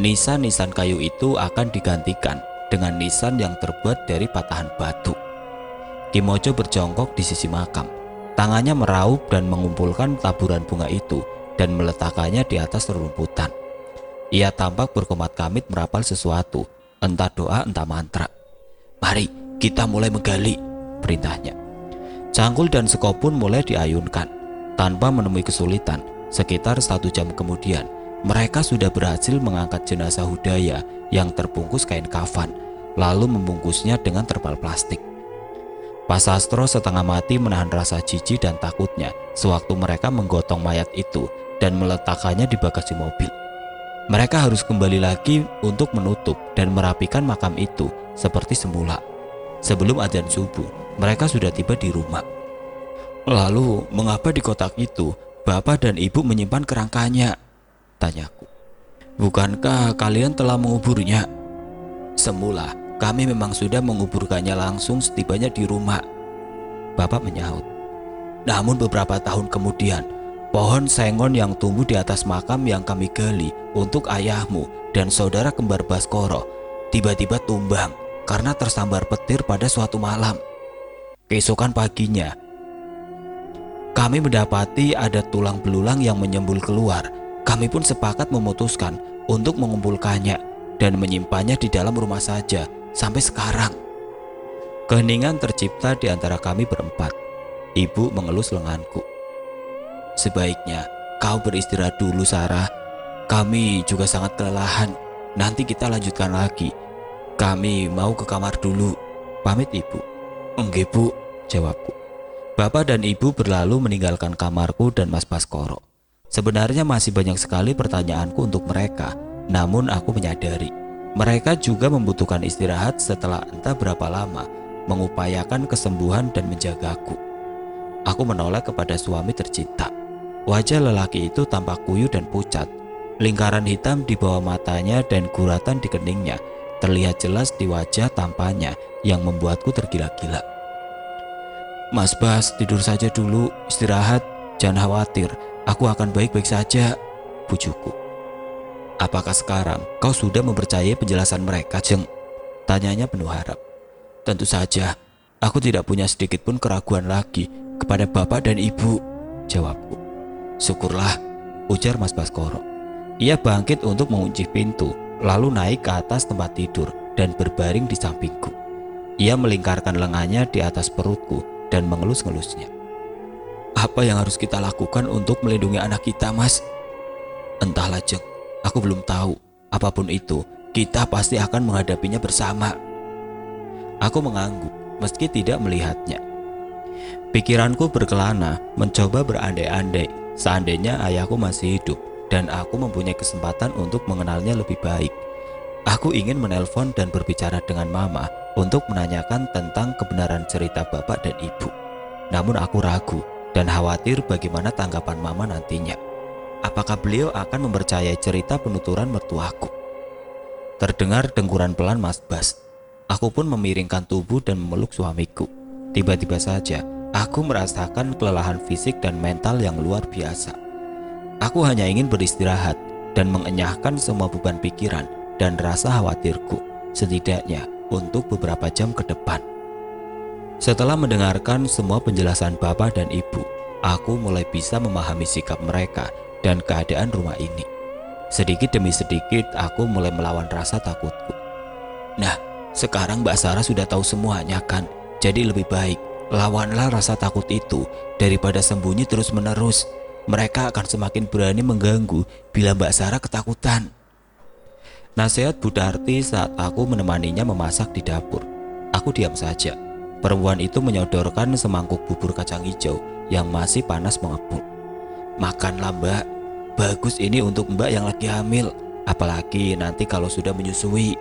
nisan-nisan kayu itu akan digantikan dengan nisan yang terbuat dari patahan batu. Kimojo berjongkok di sisi makam. Tangannya meraup dan mengumpulkan taburan bunga itu dan meletakkannya di atas rerumputan. Ia tampak berkomat-kamit merapal sesuatu, entah doa entah mantra. Mari kita mulai menggali, perintahnya. Cangkul dan sekop pun mulai diayunkan. Tanpa menemui kesulitan, sekitar 1 jam kemudian, mereka sudah berhasil mengangkat jenazah Hudaya yang terbungkus kain kafan, lalu membungkusnya dengan terpal plastik. Pak Sastro setengah mati menahan rasa jijik dan takutnya sewaktu mereka menggotong mayat itu dan meletakkannya di bagasi mobil. Mereka harus kembali lagi untuk menutup dan merapikan makam itu seperti semula. Sebelum azan subuh, mereka sudah tiba di rumah. Lalu, mengapa di kotak itu bapak dan ibu menyimpan kerangkanya? Tanyaku. Bukankah kalian telah menguburnya? Semula, kami memang sudah menguburkannya langsung setibanya di rumah, bapak menyahut. Namun beberapa tahun kemudian, pohon sengon yang tumbuh di atas makam yang kami gali untuk ayahmu dan saudara kembar Baskoro tiba-tiba tumbang karena tersambar petir pada suatu malam. Keesokan paginya, kami mendapati ada tulang belulang yang menyembul keluar. Kami pun sepakat memutuskan untuk mengumpulkannya dan menyimpannya di dalam rumah saja sampai sekarang. Keheningan tercipta di antara kami berempat. Ibu mengelus lenganku. Sebaiknya kau beristirahat dulu, Sarah. Kami juga sangat kelelahan. Nanti kita lanjutkan lagi. Kami mau ke kamar dulu. Pamit ibu. Enggak bu, jawabku. Bapak dan ibu berlalu meninggalkan kamarku dan Mas Baskoro. Sebenarnya masih banyak sekali pertanyaanku untuk mereka, namun aku menyadari mereka juga membutuhkan istirahat setelah entah berapa lama mengupayakan kesembuhan dan menjagaku. Aku menoleh kepada suami tercinta. Wajah lelaki itu tampak kuyu dan pucat. Lingkaran hitam di bawah matanya dan guratan di keningnya terlihat jelas di wajah tampanya yang membuatku tergila-gila. "Mas Bas, tidur saja dulu, istirahat, jangan khawatir, aku akan baik-baik saja," bujukku. "Apakah sekarang kau sudah mempercayai penjelasan mereka, Jeng?" tanyanya penuh harap. "Tentu saja, aku tidak punya sedikit pun keraguan lagi kepada bapak dan ibu," jawabku. "Syukurlah," ujar Mas Baskoro. Ia bangkit untuk mengunci pintu, lalu naik ke atas tempat tidur dan berbaring di sampingku. Ia melingkarkan lengannya di atas perutku dan mengelus-ngelusnya. "Apa yang harus kita lakukan untuk melindungi anak kita, Mas?" "Entahlah, Jeng. Aku belum tahu. Apapun itu, kita pasti akan menghadapinya bersama." Aku mengangguk meski tidak melihatnya. Pikiranku berkelana mencoba berandai-andai seandainya ayahku masih hidup dan aku mempunyai kesempatan untuk mengenalnya lebih baik. Aku ingin menelpon dan berbicara dengan mama untuk menanyakan tentang kebenaran cerita bapak dan ibu. Namun aku ragu dan khawatir bagaimana tanggapan mama nantinya. Apakah beliau akan mempercayai cerita penuturan mertuaku? Terdengar dengkuran pelan Mas Bas. Aku pun memiringkan tubuh dan memeluk suamiku. Tiba-tiba saja, aku merasakan kelelahan fisik dan mental yang luar biasa. Aku hanya ingin beristirahat dan mengenyahkan semua beban pikiran dan rasa khawatirku, setidaknya untuk beberapa jam ke depan. Setelah mendengarkan semua penjelasan bapak dan ibu, aku mulai bisa memahami sikap mereka dan keadaan rumah ini. Sedikit demi sedikit aku mulai melawan rasa takutku. "Nah, sekarang Mbak Sarah sudah tahu semuanya kan? Jadi lebih baik lawanlah rasa takut itu daripada sembunyi terus-menerus. Mereka akan semakin berani mengganggu bila Mbak Sarah ketakutan." Nasihat Bu Darti saat aku menemaninya memasak di dapur. Aku diam saja. Perempuan itu menyodorkan semangkuk bubur kacang hijau yang masih panas mengepul. "Makanlah Mbak, bagus ini untuk Mbak yang lagi hamil, apalagi nanti kalau sudah menyusui,"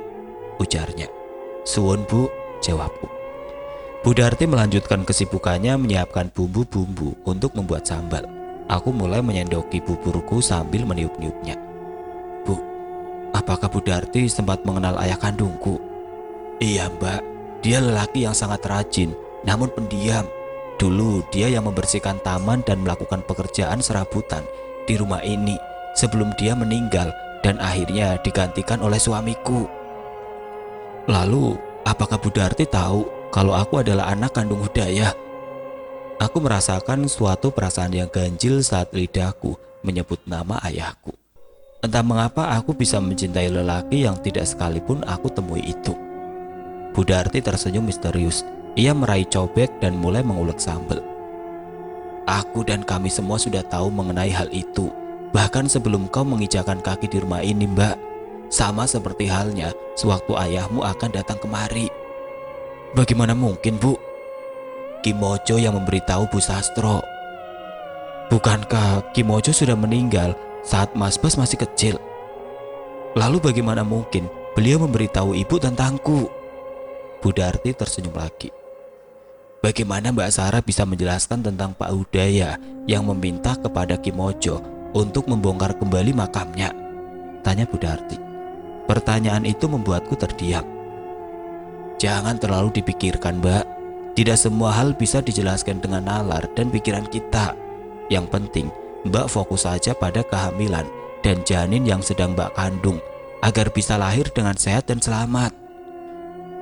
ujarnya. "Suwun Bu," jawabku. Bu Darti melanjutkan kesibukannya menyiapkan bumbu-bumbu untuk membuat sambal. Aku mulai menyendoki buburku sambil meniup-niupnya. "Bu, apakah Bu Darti sempat mengenal ayah kandungku?" "Iya Mbak, dia lelaki yang sangat rajin, namun pendiam. Dulu dia yang membersihkan taman dan melakukan pekerjaan serabutan di rumah ini sebelum dia meninggal dan akhirnya digantikan oleh suamiku." "Lalu, apakah Bu Darti tahu kalau aku adalah anak kandung Hudayah?" Aku merasakan suatu perasaan yang ganjil saat lidahku menyebut nama ayahku. Entah mengapa aku bisa mencintai lelaki yang tidak sekalipun aku temui itu. Bu Darti tersenyum misterius. Ia meraih cobek dan mulai mengulek sambal. "Aku dan kami semua sudah tahu mengenai hal itu, bahkan sebelum kau menginjakan kaki di rumah ini, Mbak. Sama seperti halnya sewaktu ayahmu akan datang kemari." "Bagaimana mungkin, Bu?" "Ki Mojo yang memberitahu Bu Sastro." "Bukankah Ki Mojo sudah meninggal saat Mas Bas masih kecil? Lalu bagaimana mungkin beliau memberitahu ibu tentangku?" Bu Darti tersenyum lagi. "Bagaimana Mbak Sarah bisa menjelaskan tentang Pak Hudaya yang meminta kepada Ki Mojo untuk membongkar kembali makamnya?" tanya Bu Darti. Pertanyaan itu membuatku terdiam. "Jangan terlalu dipikirkan, Mbak. Tidak semua hal bisa dijelaskan dengan nalar dan pikiran kita. Yang penting, Mbak fokus saja pada kehamilan dan janin yang sedang Mbak kandung agar bisa lahir dengan sehat dan selamat."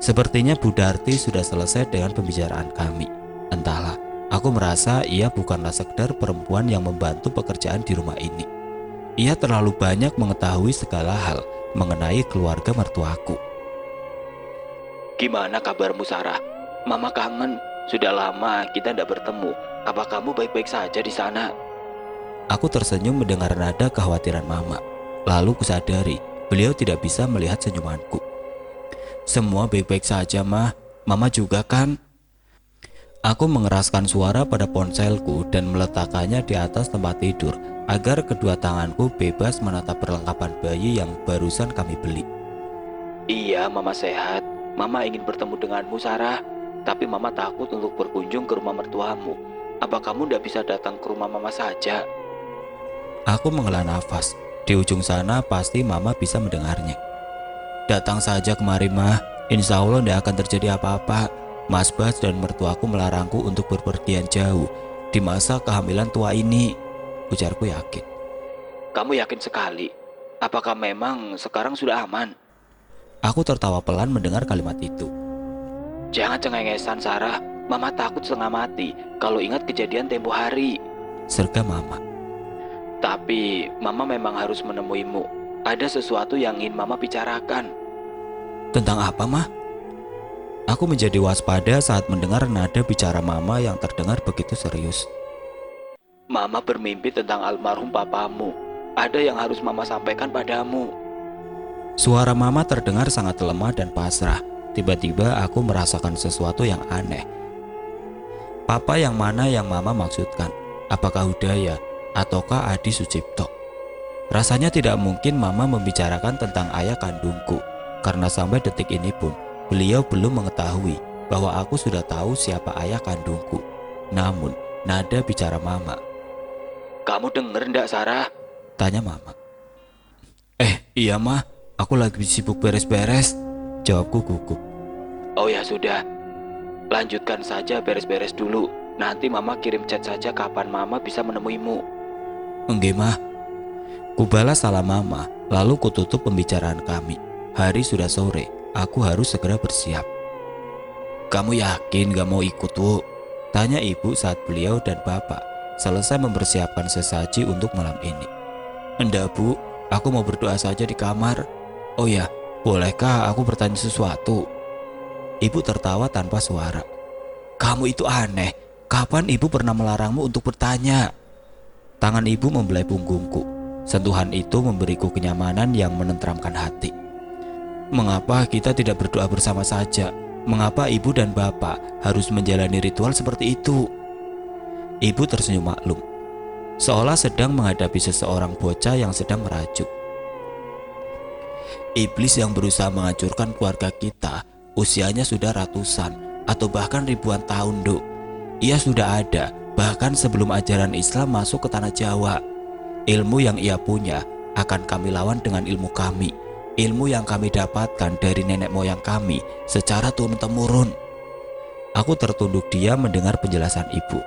Sepertinya Bu Darti sudah selesai dengan pembicaraan kami. Entahlah, aku merasa ia bukanlah sekedar perempuan yang membantu pekerjaan di rumah ini. Ia terlalu banyak mengetahui segala hal mengenai keluarga mertuaku. "Gimana kabarmu Sarah? Mama kangen. Sudah lama kita tidak bertemu. Apa kamu baik-baik saja di sana?" Aku tersenyum mendengar nada kekhawatiran Mama. Lalu kusadari beliau tidak bisa melihat senyumanku. "Semua baik-baik saja, Mah. Mama juga kan?" Aku mengeraskan suara pada ponselku dan meletakkannya di atas tempat tidur agar kedua tanganku bebas menatap perlengkapan bayi yang barusan kami beli. "Iya, Mama sehat. Mama ingin bertemu denganmu, Sarah. Tapi Mama takut untuk berkunjung ke rumah mertuamu. Apa kamu tidak bisa datang ke rumah Mama saja?" Aku menghela nafas. Di ujung sana pasti Mama bisa mendengarnya. Datang saja kemari mah, insya Allah tidak akan terjadi apa-apa. Mas Bas dan mertuaku melarangku untuk berpergian jauh di masa kehamilan tua ini, ujarku yakin. Kamu yakin sekali? Apakah memang sekarang sudah aman? Aku tertawa pelan mendengar kalimat itu. Jangan cengengesan Sarah, Mama takut setengah mati kalau ingat kejadian tempo hari, serga Mama. Tapi Mama memang harus menemuimu. Ada sesuatu yang ingin Mama bicarakan. Tentang apa, Mah? Aku menjadi waspada saat mendengar nada bicara Mama yang terdengar begitu serius. Mama bermimpi tentang almarhum papamu. Ada yang harus Mama sampaikan padamu. Suara Mama terdengar sangat lemah dan pasrah. Tiba-tiba aku merasakan sesuatu yang aneh. Papa yang mana yang Mama maksudkan? Apakah Hudaya ataukah Adi Sucipto? Rasanya tidak mungkin Mama membicarakan tentang ayah kandungku, karena sampai detik ini pun beliau belum mengetahui bahwa aku sudah tahu siapa ayah kandungku. Namun nada bicara Mama. Kamu denger ndak Sarah? Tanya Mama. Iya Mah, aku lagi sibuk beres-beres, jawabku gugup. Oh ya sudah, lanjutkan saja beres-beres dulu. Nanti Mama kirim chat saja kapan Mama bisa menemuimu. Enggak Mah. Kubalas salam Mama, lalu kututup pembicaraan kami. Hari sudah sore, aku harus segera bersiap. Kamu yakin gak mau ikut, Bu? Tanya ibu saat beliau dan bapak selesai mempersiapkan sesaji untuk malam ini. Enggak Bu, aku mau berdoa saja di kamar. Oh ya, bolehkah aku bertanya sesuatu? Ibu tertawa tanpa suara. Kamu itu aneh, kapan ibu pernah melarangmu untuk bertanya? Tangan ibu membelai punggungku. Sentuhan itu memberiku kenyamanan yang menenteramkan hati. Mengapa kita tidak berdoa bersama saja? Mengapa ibu dan bapak harus menjalani ritual seperti itu? Ibu tersenyum maklum, seolah sedang menghadapi seseorang bocah yang sedang merajuk. Iblis yang berusaha menghancurkan keluarga kita usianya sudah ratusan atau bahkan ribuan tahun, Dok. Ia sudah ada bahkan sebelum ajaran Islam masuk ke tanah Jawa. Ilmu yang ia punya akan kami lawan dengan ilmu kami. Ilmu yang kami dapatkan dari nenek moyang kami secara turun-temurun. Aku tertunduk diam mendengar penjelasan ibu.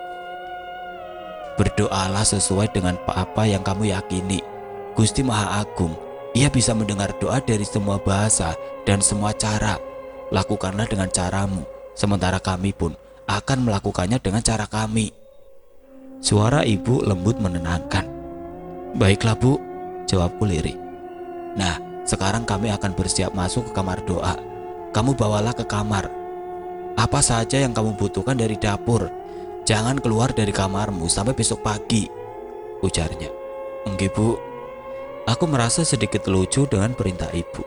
Berdoalah sesuai dengan apa yang kamu yakini. Gusti Maha Agung, ia bisa mendengar doa dari semua bahasa dan semua cara. Lakukanlah dengan caramu, sementara kami pun akan melakukannya dengan cara kami. Suara ibu lembut menenangkan. Baiklah Bu, jawabku lirih. Nah, sekarang kami akan bersiap masuk ke kamar doa. Kamu bawalah ke kamar apa saja yang kamu butuhkan dari dapur. Jangan keluar dari kamarmu sampai besok pagi, ujarnya. Enggak Bu. Aku merasa sedikit lucu dengan perintah ibu.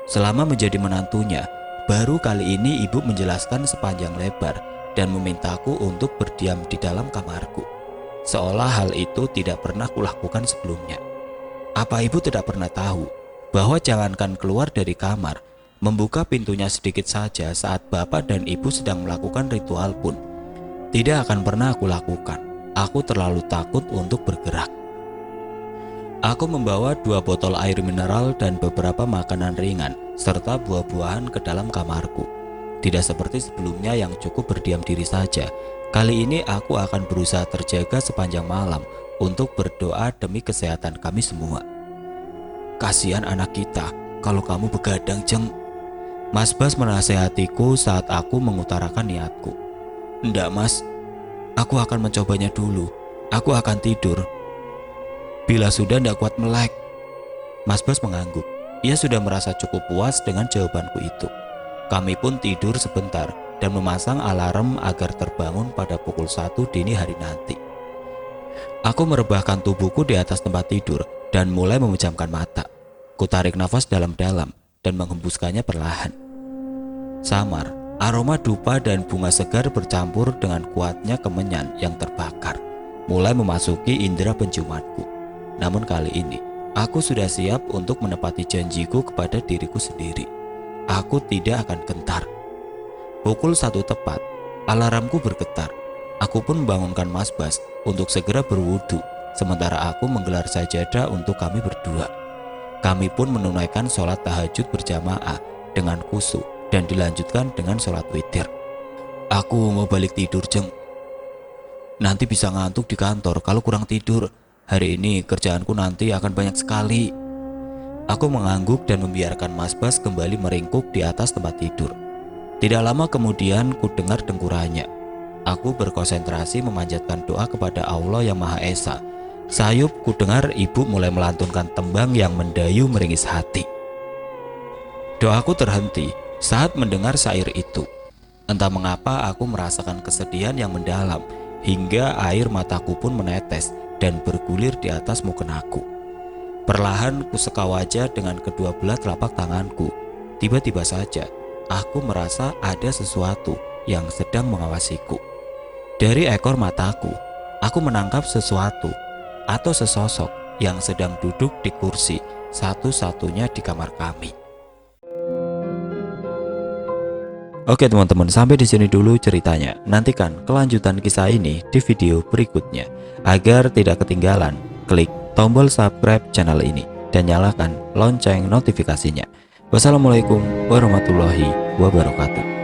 Selama menjadi menantunya, baru kali ini ibu menjelaskan sepanjang lebar dan memintaku untuk berdiam di dalam kamarku. Seolah hal itu tidak pernah kulakukan sebelumnya. Apa ibu tidak pernah tahu bahwa jangankan keluar dari kamar, membuka pintunya sedikit saja saat bapak dan ibu sedang melakukan ritual pun tidak akan pernah aku lakukan. Aku terlalu takut untuk bergerak. Aku membawa 2 botol air mineral dan beberapa makanan ringan serta buah-buahan ke dalam kamarku. Tidak seperti sebelumnya yang cukup berdiam diri saja. Kali ini aku akan berusaha terjaga sepanjang malam untuk berdoa demi kesehatan kami semua. Kasihan anak kita kalau kamu begadang, Jeng. Mas Bas menasehatiku saat aku mengutarakan niatku. Enggak Mas, aku akan mencobanya dulu. Aku akan tidur. Bila sudah enggak kuat melek. Mas Bas mengangguk. Ia sudah merasa cukup puas dengan jawabanku itu. Kami pun tidur sebentar dan memasang alarm agar terbangun pada pukul 1 dini hari nanti. Aku merebahkan tubuhku di atas tempat tidur dan mulai memejamkan mata. Kutarik nafas dalam-dalam dan menghembuskannya perlahan. Samar, aroma dupa dan bunga segar bercampur dengan kuatnya kemenyan yang terbakar mulai memasuki indera penciumanku. Namun kali ini, aku sudah siap untuk menepati janjiku kepada diriku sendiri. Aku tidak akan gentar. Pukul 1 tepat, alarmku bergetar. Aku pun membangunkan Mas Bas untuk segera berwudu, sementara aku menggelar sajadah untuk kami berdua. Kami pun menunaikan sholat tahajud berjamaah dengan khusyuk dan dilanjutkan dengan sholat witir. Aku mau balik tidur, Jeng. Nanti bisa ngantuk di kantor kalau kurang tidur. Hari ini kerjaanku nanti akan banyak sekali. Aku mengangguk dan membiarkan Mas Bas kembali meringkuk di atas tempat tidur. Tidak lama kemudian ku dengar dengkurannya. Aku berkonsentrasi memanjatkan doa kepada Allah yang Maha Esa. Sayup ku dengar ibu mulai melantunkan tembang yang mendayu meringis hati. Doaku terhenti saat mendengar syair itu. Entah mengapa aku merasakan kesedihan yang mendalam hingga air mataku pun menetes dan bergulir di atas mukenaku. Perlahan ku seka wajah dengan kedua belah telapak tanganku. Tiba-tiba saja aku merasa ada sesuatu yang sedang mengawasiku. Dari ekor mataku, aku menangkap sesuatu atau sesosok yang sedang duduk di kursi satu-satunya di kamar kami. Oke teman-teman, sampai di sini dulu ceritanya. Nantikan kelanjutan kisah ini di video berikutnya. Agar tidak ketinggalan, klik tombol subscribe channel ini dan nyalakan lonceng notifikasinya. Wassalamualaikum warahmatullahi wabarakatuh.